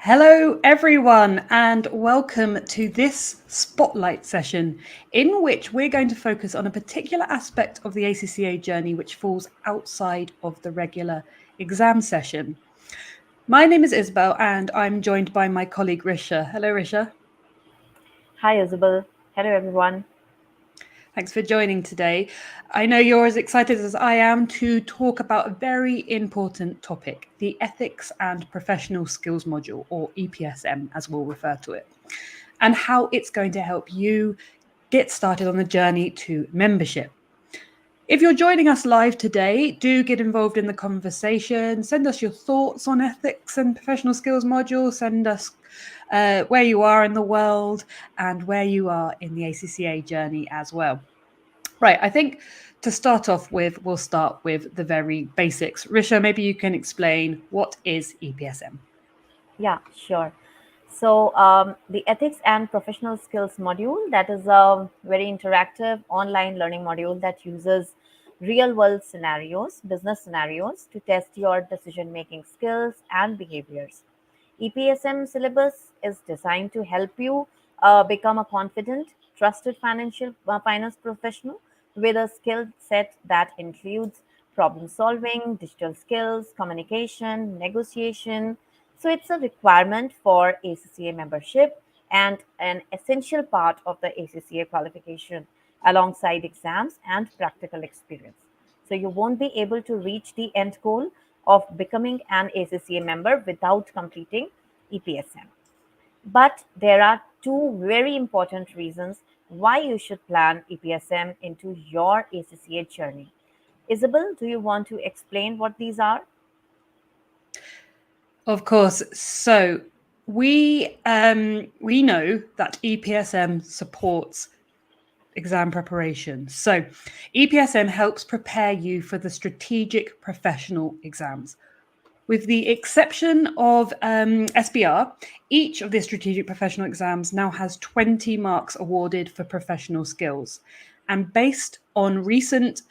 Hello, everyone, and welcome to this spotlight session in which we're going to focus on a particular aspect of the ACCA journey which falls outside of the regular exam session. My name is Isabel, and I'm joined by my colleague Risha. Hello, Risha. Hi, Isabel. Hello, everyone. Thanks for joining today. I know you're as excited as I am to talk about a very important topic, the Ethics and Professional Skills module, or EPSM as we'll refer to it, and how it's going to help you get started on the journey to membership. If you're joining us live today, do get involved in the conversation. Send us your thoughts on ethics and professional skills module. Send us where you are in the world and where you are in the ACCA journey as well. Right, I think to start off with, we'll start with the very basics. Risha, maybe you can explain what is EPSM? Yeah, sure. The Ethics and Professional Skills module, that is a very interactive online learning module that uses real world scenarios, business scenarios, to test your decision making skills and behaviors. EPSM syllabus is designed to help you become a confident, trusted finance professional with a skill set that includes problem solving, digital skills, communication, negotiation. So it's a requirement for ACCA membership and an essential part of the ACCA qualification alongside exams and practical experience. So you won't be able to reach the end goal of becoming an ACCA member without completing EPSM. But there are two very important reasons why you should plan EPSM into your ACCA journey. Isabel, do you want to explain what these are? Of course. So we know that EPSM supports exam preparation. So EPSM helps prepare you for the strategic professional exams. With the exception of SBR, each of the strategic professional exams now has 20 marks awarded for professional skills. And based on recent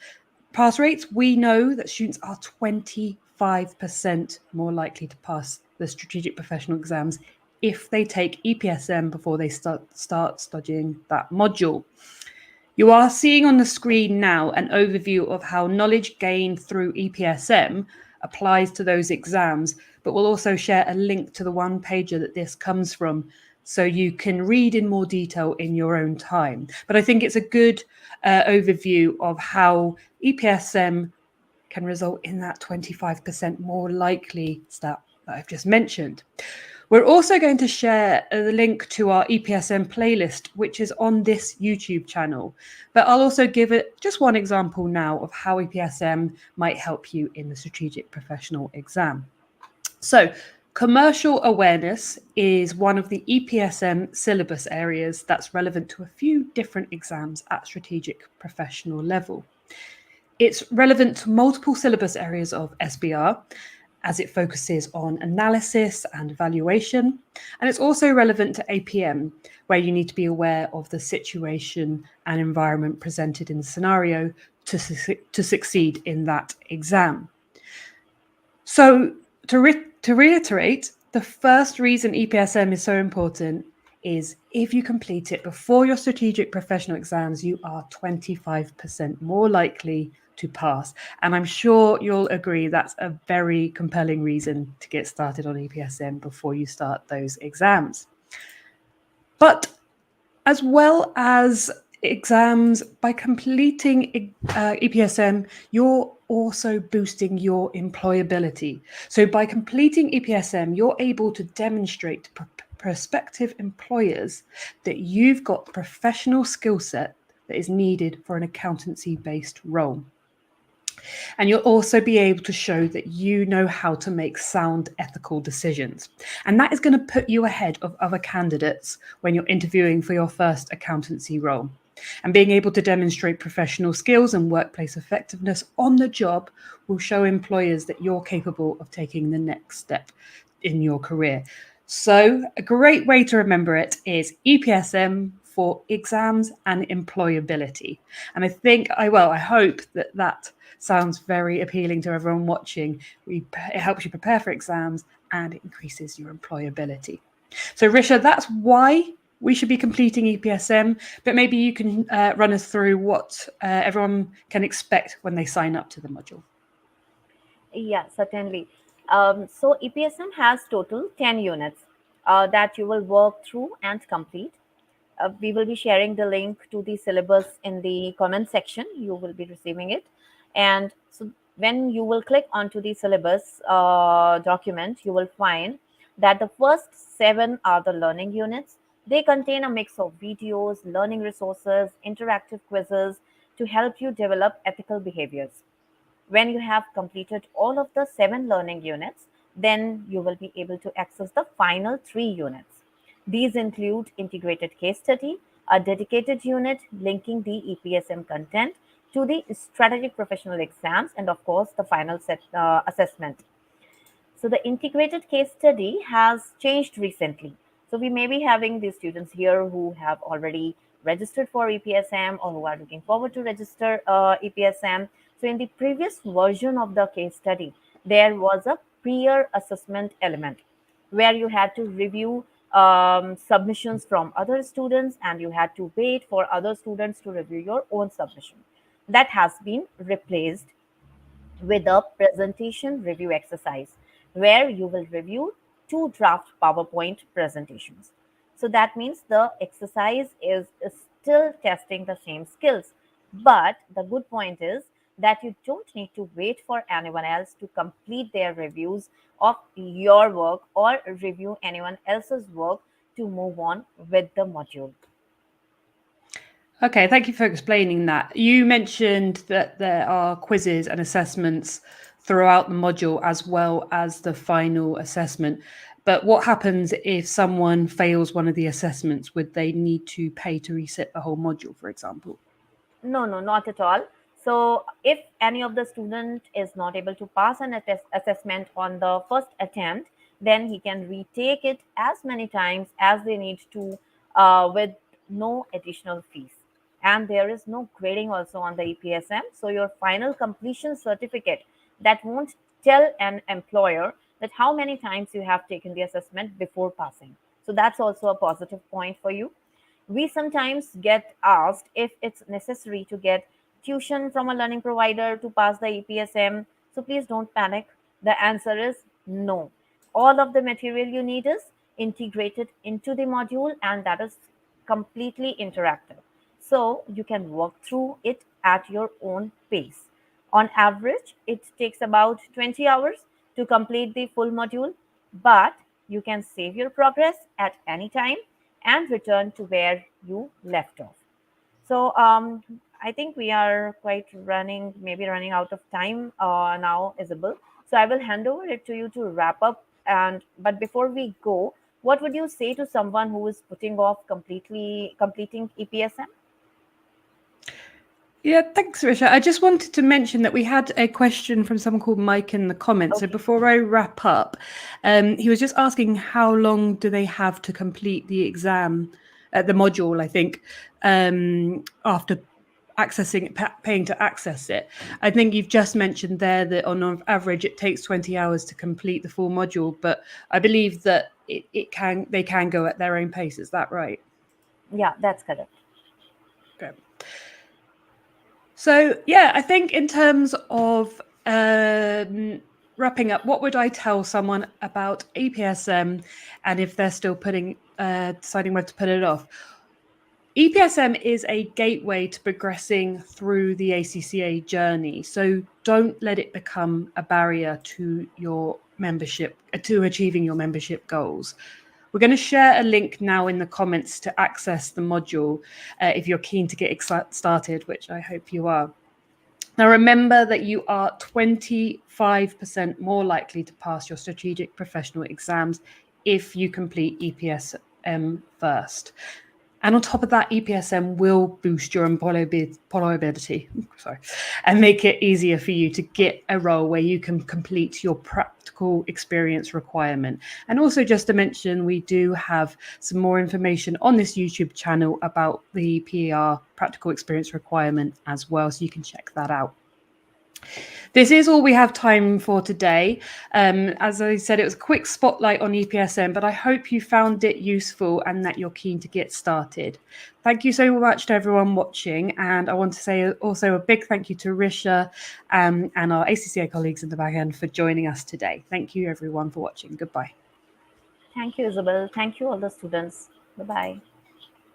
pass rates, we know that students are 25% more likely to pass the strategic professional exams if they take EPSM before they start studying that module. You are seeing on the screen now an overview of how knowledge gained through EPSM applies to those exams, but we'll also share a link to the one pager that this comes from so you can read in more detail in your own time. But I think it's a good overview of how EPSM can result in that 25% more likely stat that I've just mentioned. We're also going to share the link to our EPSM playlist, which is on this YouTube channel. But I'll also give it just one example now of how EPSM might help you in the strategic professional exam. So, commercial awareness is one of the EPSM syllabus areas that's relevant to a few different exams at strategic professional level. It's relevant to multiple syllabus areas of SBR as it focuses on analysis and evaluation. And it's also relevant to APM, where you need to be aware of the situation and environment presented in the scenario to succeed in that exam. So to reiterate, the first reason EPSM is so important is if you complete it before your strategic professional exams, you are 25% more likely to pass. And I'm sure you'll agree that's a very compelling reason to get started on EPSM before you start those exams. But as well as exams, by completing EPSM, you're also boosting your employability. So by completing EPSM, you're able to demonstrate to prospective employers that you've got the professional skill set that is needed for an accountancy-based role. And you'll also be able to show that you know how to make sound ethical decisions. And that is going to put you ahead of other candidates when you're interviewing for your first accountancy role. And being able to demonstrate professional skills and workplace effectiveness on the job will show employers that you're capable of taking the next step in your career. So a great way to remember it is EPSM for exams and employability. And I hope that sounds very appealing to everyone watching. It helps you prepare for exams and it increases your employability. So Risha, that's why we should be completing EPSM, but maybe you can run us through what everyone can expect when they sign up to the module. Yeah, certainly. So EPSM has total 10 units that you will work through and complete. We will be sharing the link to the syllabus in the comment section. You will be receiving it. And so when you will click onto the syllabus document, you will find that the first 7 are the learning units. They contain a mix of videos, learning resources, interactive quizzes to help you develop ethical behaviors. When you have completed all of the 7 learning units, then you will be able to access the final 3 units. These include integrated case study, a dedicated unit linking the EPSM content to the strategic professional exams, and of course, the final assessment. So the integrated case study has changed recently. So we may be having these students here who have already registered for EPSM or who are looking forward to register EPSM. So in the previous version of the case study, there was a peer assessment element where you had to review submissions from other students and you had to wait for other students to review your own submission. That has been replaced with a presentation review exercise where you will review 2 draft PowerPoint presentations. So that means the exercise is still testing the same skills. But the good point is that you don't need to wait for anyone else to complete their reviews of your work or review anyone else's work to move on with the module. Okay, thank you for explaining that. You mentioned that there are quizzes and assessments throughout the module as well as the final assessment. But what happens if someone fails one of the assessments? Would they need to pay to reset the whole module, for example? No, no, not at all. So, if any of the student is not able to pass an assessment on the first attempt, then he can retake it as many times as they need to, with no additional fees. And there is no grading also on the EPSM. So, your final completion certificate that won't tell an employer that how many times you have taken the assessment before passing. So, that's also a positive point for you. We sometimes get asked if it's necessary to get tuition from a learning provider to pass the EPSM. So please don't panic. The answer is no. All of the material you need is integrated into the module and that is completely interactive. So you can work through it at your own pace. On average, it takes about 20 hours to complete the full module, but you can save your progress at any time and return to where you left off. So I think we are quite maybe running out of time now, Isabel. So I will hand over it to you to wrap up. And but before we go, what would you say to someone who is putting off completely completing EPSM? Yeah, thanks, Risha. I just wanted to mention that we had a question from someone called Mike in the comments. Okay. So before I wrap up, he was just asking how long do they have to complete the exam, the module, I think, after paying to access it. I think you've just mentioned there that on average it takes 20 hours to complete the full module, but I believe that they can go at their own pace. Is that right? Yeah, that's correct. Okay. So, yeah, I think in terms of wrapping up, what would I tell someone about EPSM and if they're still deciding whether to put it off? EPSM is a gateway to progressing through the ACCA journey. So don't let it become a barrier to your membership, to achieving your membership goals. We're going to share a link now in the comments to access the module if you're keen to get started, which I hope you are. Now, remember that you are 25% more likely to pass your strategic professional exams if you complete EPSM first. And on top of that, EPSM will boost your employability, and make it easier for you to get a role where you can complete your practical experience requirement. And also, just to mention, we do have some more information on this YouTube channel about the PER practical experience requirement as well, so you can check that out. This is all we have time for today. As I said, it was a quick spotlight on EPSM, but I hope you found it useful and that you're keen to get started. Thank you so much to everyone watching. And I want to say also a big thank you to Risha and our ACCA colleagues in the back end for joining us today. Thank you everyone for watching. Goodbye. Thank you, Isabel. Thank you, all the students. Bye-bye.